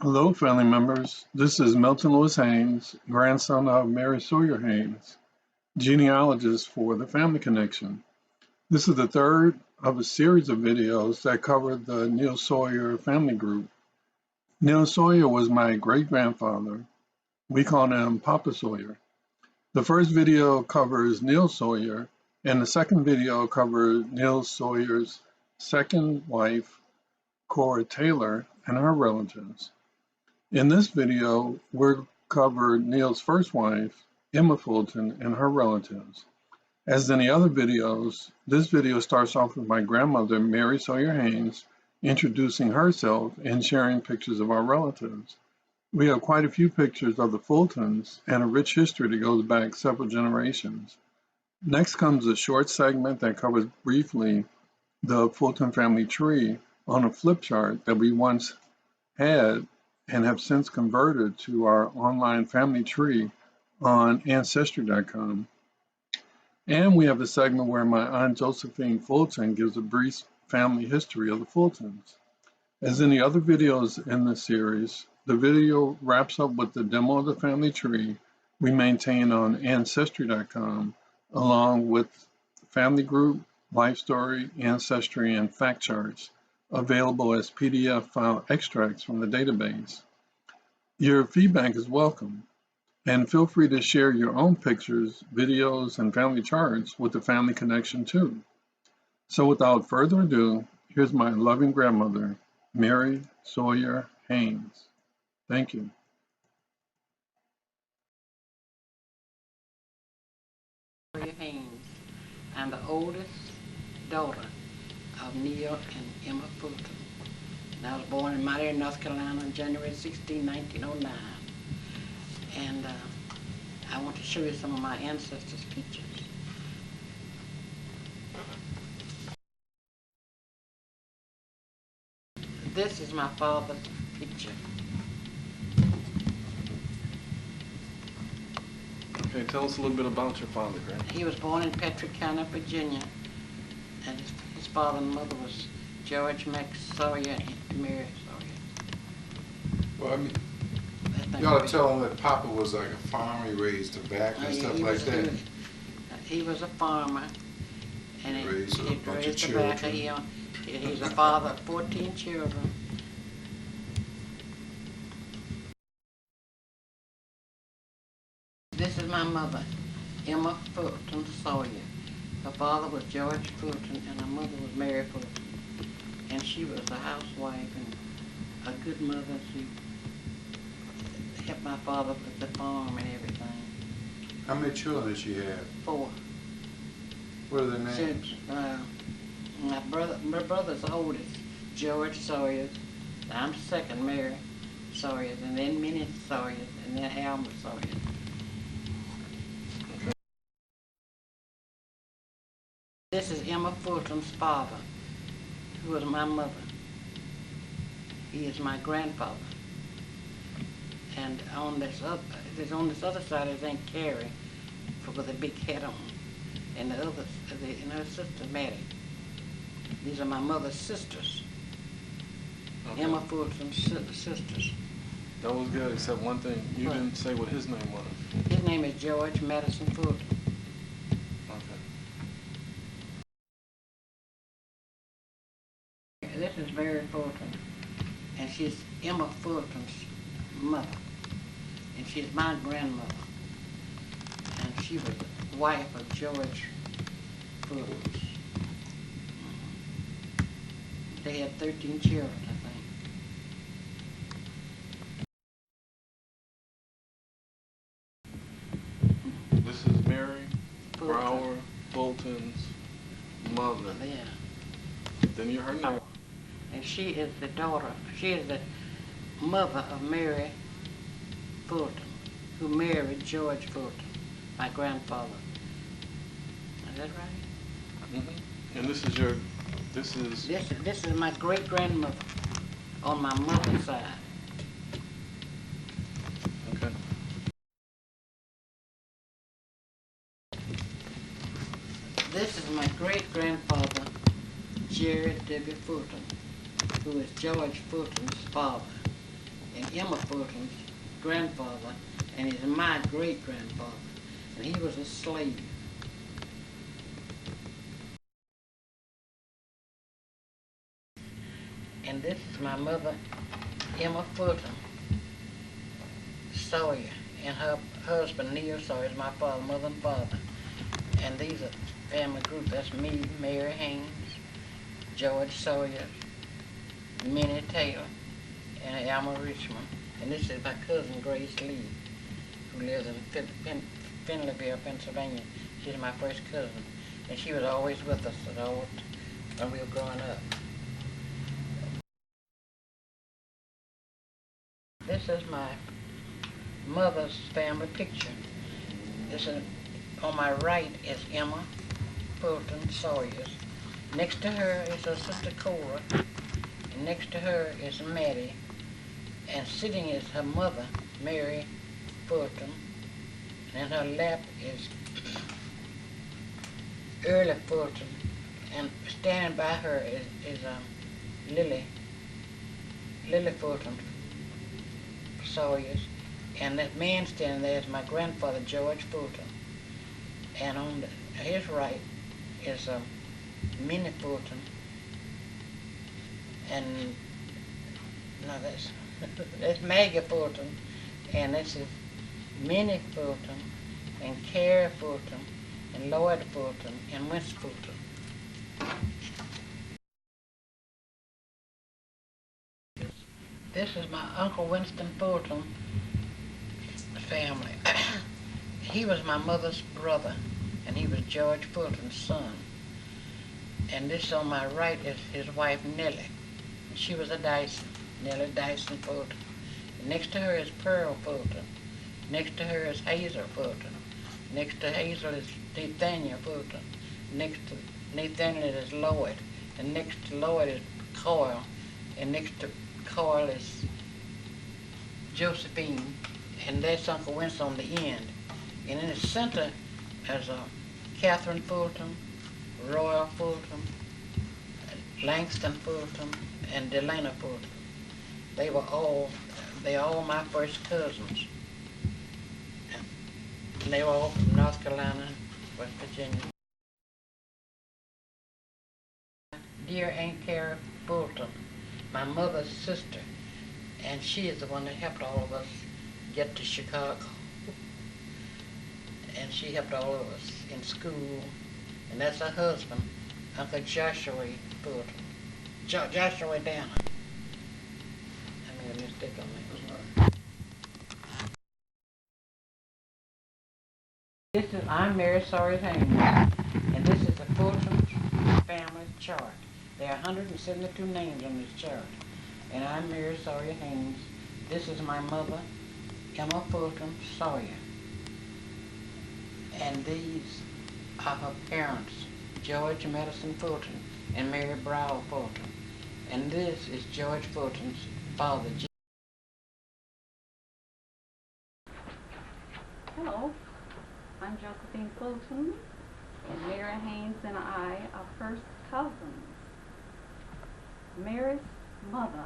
Hello, family members. This is Milton Lewis Haynes, grandson of Mary Sawyer Haynes, genealogist for the Family Connection. This is the third of a series of videos that cover the Neal Sawyer family group. Neal Sawyer was my great-grandfather. We call him Papa Sawyer. The first video covers Neal Sawyer, and the second video covers Neal Sawyer's second wife, Cora Taylor, and her relatives. In this video, we'll cover Neal's first wife, Emma Fulton, and her relatives. As in the other videos, this video starts off with my grandmother, Mary Sawyer Haynes, introducing herself and sharing pictures of our relatives. We have quite a few pictures of the Fultons and a rich history that goes back several generations. Next comes a short segment that covers briefly the Fulton family tree on a flip chart that we once had and have since converted to our online family tree on Ancestor.com. And we have a segment where my Aunt Josephine Fulton gives a brief family history of the Fultons. As in the other videos in this series, the video wraps up with the demo of the family tree we maintain on Ancestry.com, along with family group, life story, ancestry, and fact charts available as PDF file extracts from the database. Your feedback is welcome, and feel free to share your own pictures, videos, and family charts with the Family Connection too. So without further ado, here's my loving grandmother, Mary Sawyer Haynes. Thank you. Sawyer Haynes. I'm the oldest daughter of Neal and Emma Fulton. And I was born in Madison, North Carolina on January 16, 1909. And I want to show you some of my ancestors' pictures. This is my father's picture. Okay, tell us a little bit about your father, Grant. He was born in Patrick County, Virginia, and his father and mother was George Max Sawyer and Mary Sawyer. Well, I mean, you ought to tell him that Papa was like a farmer. He raised tobacco and stuff like that. He was a farmer, and he raised a bunch of tobacco. children. He's a father of 14 children. This is my mother, Emma Fulton Sawyer. Her father was George Fulton, and her mother was Mary Fulton. And she was a housewife and a good mother. She helped my father with the farm and everything. How many children did she have? 4. What are their names? My brother's the oldest, George Sawyer. I'm second, Mary Sawyer, and then Minnie Sawyer, and then Alma Sawyer. This is Emma Fulton's father, who was my mother. He is my grandfather. And on this other side is Aunt Carrie, with a big hat on, and and her sister Mattie. These are my mother's sisters. Okay. Emma Fulton's sisters. That was good, except one thing. You didn't say what his name was. His name is George Madison Fulton. Okay. This is Mary Fulton, and she's Emma Fulton's mother, and she's my grandmother, and she was the wife of George Fulton. They had 13 children, I think. This is Mary Brower Fulton's mother. Yeah. Then you heard now. And she is the mother of Mary Fulton, who married George Fulton, my grandfather. Is that right? Mm-hmm. And this is my great-grandmother on my mother's side. Okay. This is my great-grandfather, Jerry W. Fulton, who is George Fulton's father. and Emma Fulton's grandfather, and he's my great-grandfather, and he was a slave. And this is my mother, Emma Fulton Sawyer, and her husband, Neal Sawyer, is my father, mother and father. And these are family groups. That's me, Mary Haynes, George Sawyer, Minnie Taylor, and Alma Richmond. And this is my cousin, Grace Lee, who lives in Finleyville, Pennsylvania. She's my first cousin. And she was always with us when we were growing up. This is my mother's family picture. This is, on my right is Emma Fulton Sawyer. Next to her is her sister Cora, and next to her is Mattie, and sitting is her mother, Mary Fulton, and in her lap is Early Fulton, and standing by her is Lillie Fulton Sawyers, and that man standing there is my grandfather, George Fulton, and on his right is Minnie Fulton, and no, that's Maggie Fulton, and this is Minnie Fulton, and Carrie Fulton, and Lloyd Fulton, and Wince Fulton. This is my Uncle Winston Fulton family. He was my mother's brother, and he was George Fulton's son. And this on my right is his wife, Nellie. She was a Dyson, Nellie Dyson Fulton. And next to her is Pearl Fulton. Next to her is Hazel Fulton. Next to Hazel is Nathaniel Fulton. Next to Nathaniel is Lloyd. And next to Lloyd is Coyal. And next to Coyal is Josephine. And that's Uncle Wince on the end. And in the center is Catherine Fulton, Royal Fulton, Langston Fulton, and Delano Fulton. They all my first cousins. And they were all from North Carolina, West Virginia. Dear Aunt Carrie Fulton, my mother's sister, and she is the one that helped all of us get to Chicago. And she helped all of us in school. And that's her husband, Uncle Joshua Fulton. Joshua Dana. I made a mistake on that. I'm Mary Sawyer Haynes, and this is the Fulton family chart. There are 172 names on this chart. And I'm Mary Sawyer Haynes. This is my mother, Emma Fulton Sawyer. And these are her parents, George and Madison Fulton and Mary Brow Fulton. And this is George Fulton's father. Hello, I'm Josephine Fulton, and Mary Haynes and I are first cousins. Mary's mother,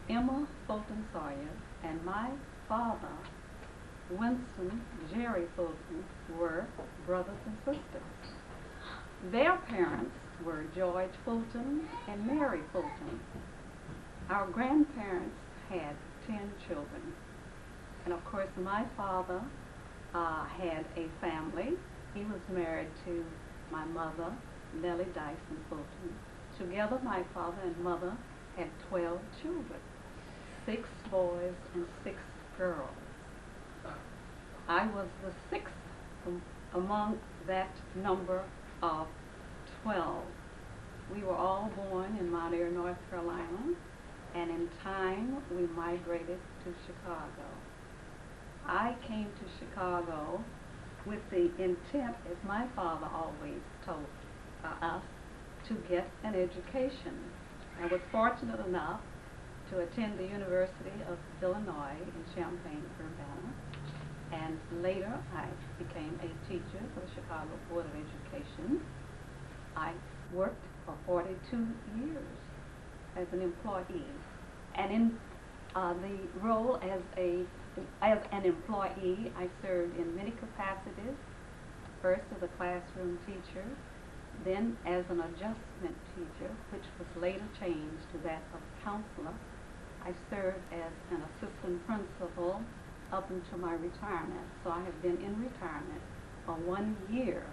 Emma Fulton Sawyer, and my father, Winston Jerry Fulton, were brothers and sisters. Their parents were George Fulton and Mary Fulton. Our grandparents had 10 children. And of course, my father had a family. He was married to my mother, Nellie Dyson Fulton. Together, my father and mother had 12 children, 6 boys and 6 girls. I was the 6th among that number of 12. We were all born in Mount Airy, North Carolina, and in time we migrated to Chicago. I came to Chicago with the intent, as my father always told us, to get an education. I was fortunate enough to attend the University of Illinois in Champaign-Urbana, and later I became a teacher for the Chicago Board of Education. I worked for 42 years as an employee, and in The role as an employee, I served in many capacities. First as a classroom teacher, then as an adjustment teacher, which was later changed to that of counselor. I served as an assistant principal up until my retirement. So I have been in retirement for 1 year.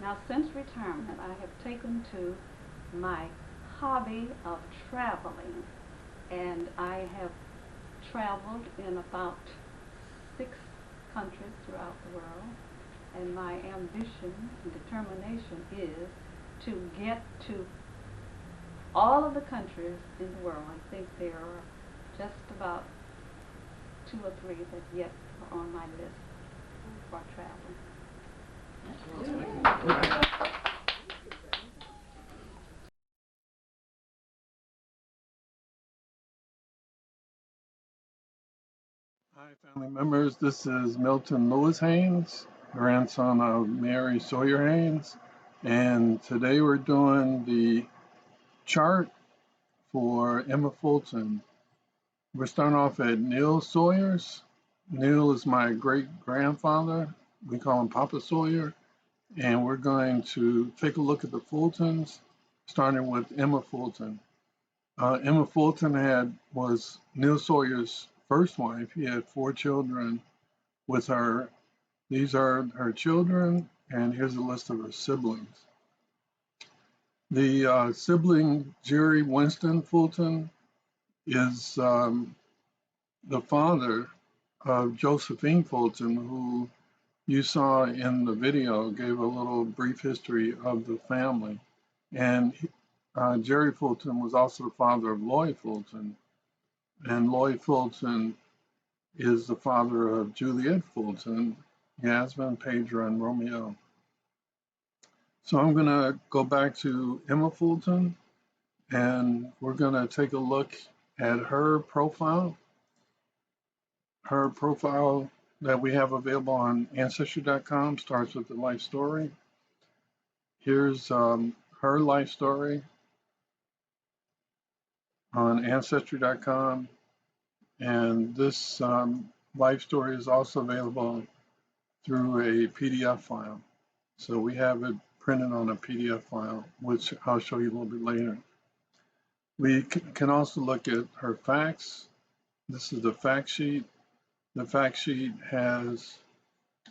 Now, since retirement, I have taken to my hobby of traveling, and I have traveled in about 6 countries throughout the world, and my ambition and determination is to get to all of the countries in the world. I think there are just about 2 or 3 that yet are on my list for traveling. Hi, family members. This is Milton Lewis Haynes, grandson of Mary Sawyer Haynes, and today we're doing the chart for Emma Fulton. We're starting off at Neal Sawyer's. Neal is my great-grandfather. We call him Papa Sawyer. And we're going to take a look at the Fultons, starting with Emma Fulton. Emma Fulton was Neal Sawyer's first wife. He had 4 children with her. These are her children, and here's a list of her siblings. The sibling, Jerry Winston Fulton, is the father of Josephine Fulton, who you saw in the video, gave a little brief history of the family. And Jerry Fulton was also the father of Lloyd Fulton. And Lloyd Fulton is the father of Juliet Fulton, Yasmin, Pedro, and Romeo. So I'm going to go back to Emma Fulton, and we're going to take a look at her profile. Her profile that we have available on Ancestor.com starts with the life story. Here's her life story on Ancestor.com, and this life story is also available through a PDF file. So we have it printed on a PDF file, which I'll show you a little bit later. We can also look at her facts. This is the fact sheet. The fact sheet has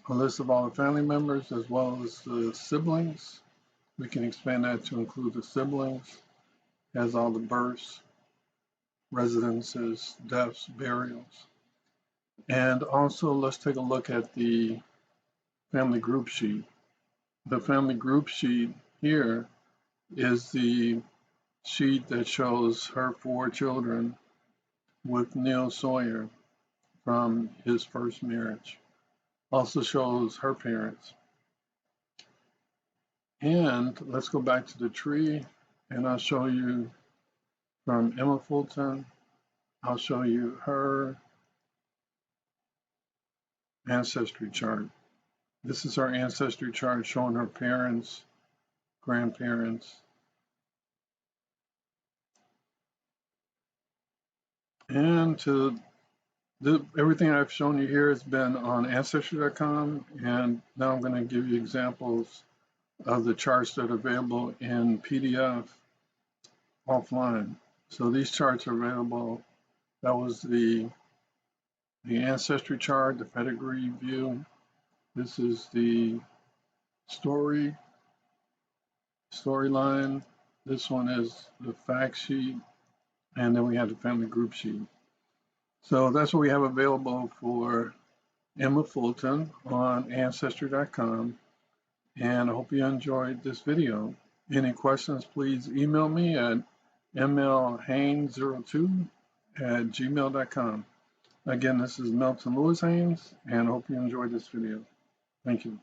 a list of all the family members as well as the siblings. We can expand that to include the siblings. It has all the births, residences, deaths, burials. And also let's take a look at the family group sheet. The family group sheet here is the sheet that shows her 4 children with Neal Sawyer from his first marriage. Also shows her parents. And let's go back to the tree, and I'll show you from Emma Fulton. I'll show you her ancestry chart. This is our ancestry chart showing her parents, grandparents. And everything I've shown you here has been on Ancestor.com, and now I'm going to give you examples of the charts that are available in PDF offline. So these charts are available. That was the ancestry chart, the pedigree view. This is the storyline. This one is the fact sheet, and then we have the family group sheet. So that's what we have available for Emma Fulton on Ancestor.com. And I hope you enjoyed this video. Any questions, please email me at mlhaynes02@gmail.com. Again, this is Milton Lewis Haynes, and I hope you enjoyed this video. Thank you.